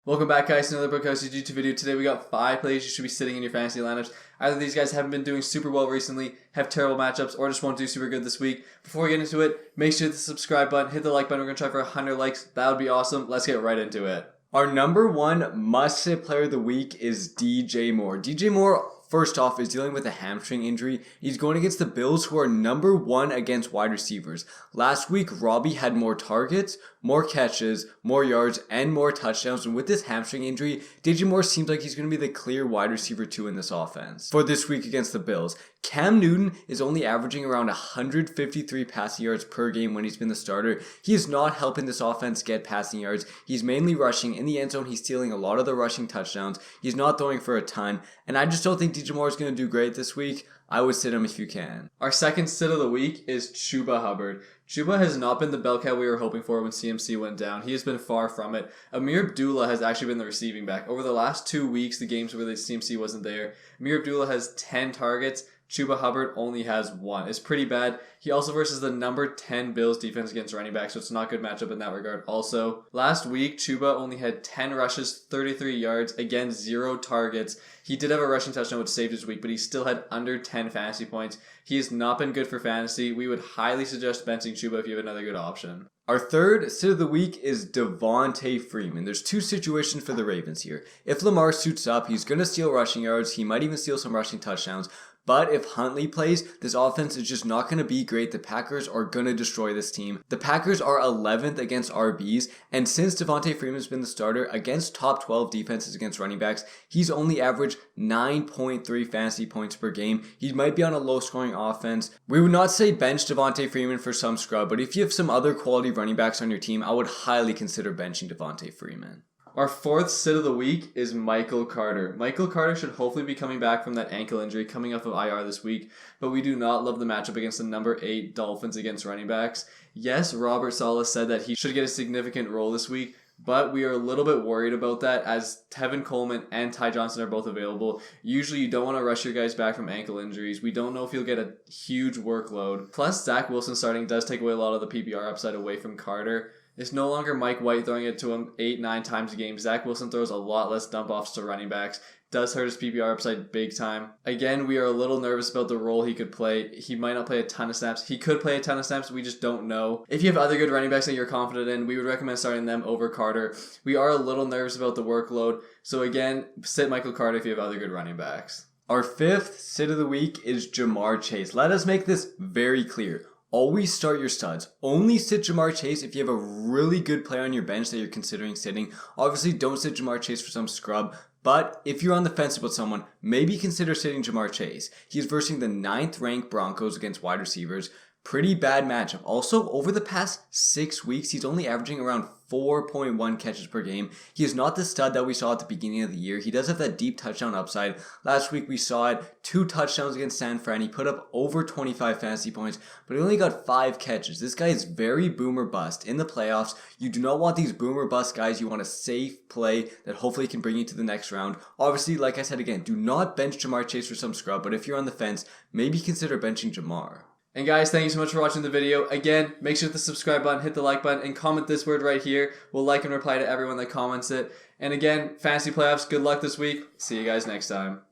Welcome back, guys, to another Brokowskis YouTube video. Today we got 5 players you should be sitting in your fantasy lineups. Either these guys haven't been doing super well recently, have terrible matchups, or just won't do super good this week. Before we get into it, make sure to hit the subscribe button, hit the like button. We're going to try for 100 likes. That would be awesome. Let's get right into it. Our number one must-sit player of the week is DJ Moore. DJ Moore, first off, is dealing with a hamstring injury. He's going against the Bills, who are number one against wide receivers. Last week, Robbie had more targets, more catches, more yards, and more touchdowns. And with this hamstring injury, DJ Moore seems like he's going to be the clear wide receiver 2 in this offense. For this week against the Bills, Cam Newton is only averaging around 153 passing yards per game when he's been the starter. He is not helping this offense get passing yards. He's mainly rushing. In the end zone, he's stealing a lot of the rushing touchdowns. He's not throwing for a ton. And I just don't think DJ Moore is going to do great this week. I would sit him if you can. Our second sit of the week is Chuba Hubbard. Chuba has not been the bell cow we were hoping for when CMC went down. He has been far from it. Amir Abdullah has actually been the receiving back. Over the last 2 weeks, the games where the CMC wasn't there, Amir Abdullah has 10 targets. Chuba Hubbard only has 1. It's pretty bad. He also versus the number 10 Bills defense against running back, so it's not a good matchup in that regard. Also, last week, Chuba only had 10 rushes, 33 yards, again, 0 targets. He did have a rushing touchdown which saved his week, but he still had under 10 fantasy points. He has not been good for fantasy. We would highly suggest benching Chuba if you have another good option. Our third sit of the week is Devonta Freeman. There's 2 situations for the Ravens here. If Lamar suits up, he's going to steal rushing yards. He might even steal some rushing touchdowns. But if Huntley plays, this offense is just not going to be great. The Packers are going to destroy this team. The Packers are 11th against RBs, and since Devonta Freeman's been the starter against top 12 defenses against running backs, he's only averaged 9.3 fantasy points per game. He might be on a low-scoring offense. We would not say bench Devonta Freeman for some scrub, but if you have some other quality running backs on your team, I would highly consider benching Devonta Freeman. Our fourth sit of the week is Michael Carter. Michael Carter should hopefully be coming back from that ankle injury coming off of IR this week, but we do not love the matchup against the number 8 Dolphins against running backs. Yes, Robert Saleh said that he should get a significant role this week, but we are a little bit worried about that as Tevin Coleman and Ty Johnson are both available. Usually you don't want to rush your guys back from ankle injuries. We don't know if he'll get a huge workload. Plus, Zach Wilson starting does take away a lot of the PPR upside away from Carter. It's no longer Mike White throwing it to him 8-9 times a game. Zach Wilson throws a lot less dump-offs to running backs. Does hurt his PPR upside big time. Again, we are a little nervous about the role he could play. He might not play a ton of snaps. He could play a ton of snaps. We just don't know. If you have other good running backs that you're confident in, we would recommend starting them over Carter. We are a little nervous about the workload. So again, sit Michael Carter if you have other good running backs. Our fifth sit of the week is JaMarr Chase. Let us make this very clear. Always start your studs. Only sit JaMarr Chase if you have a really good player on your bench that you're considering sitting. Obviously, don't sit JaMarr Chase for some scrub. But if you're on the fence about someone, maybe consider sitting JaMarr Chase. He's versing the 9th ranked Broncos against wide receivers. Pretty bad matchup. Also, over the past 6 weeks, he's only averaging around 4.1 catches per game. He is not the stud that we saw at the beginning of the year. He does have that deep touchdown upside. Last week we saw it. 2 touchdowns against San Fran. He put up over 25 fantasy points, but he only got 5 catches. This guy is very boomer bust. In the playoffs, you do not want these boomer bust guys. You want a safe play that hopefully can bring you to the next round. Obviously, like I said again, do not bench JaMarr Chase for some scrub, but if you're on the fence, maybe consider benching JaMarr. And guys, thank you so much for watching the video. Again, make sure to hit the subscribe button, hit the like button, and comment this word right here. We'll like and reply to everyone that comments it. And again, fantasy playoffs, good luck this week. See you guys next time.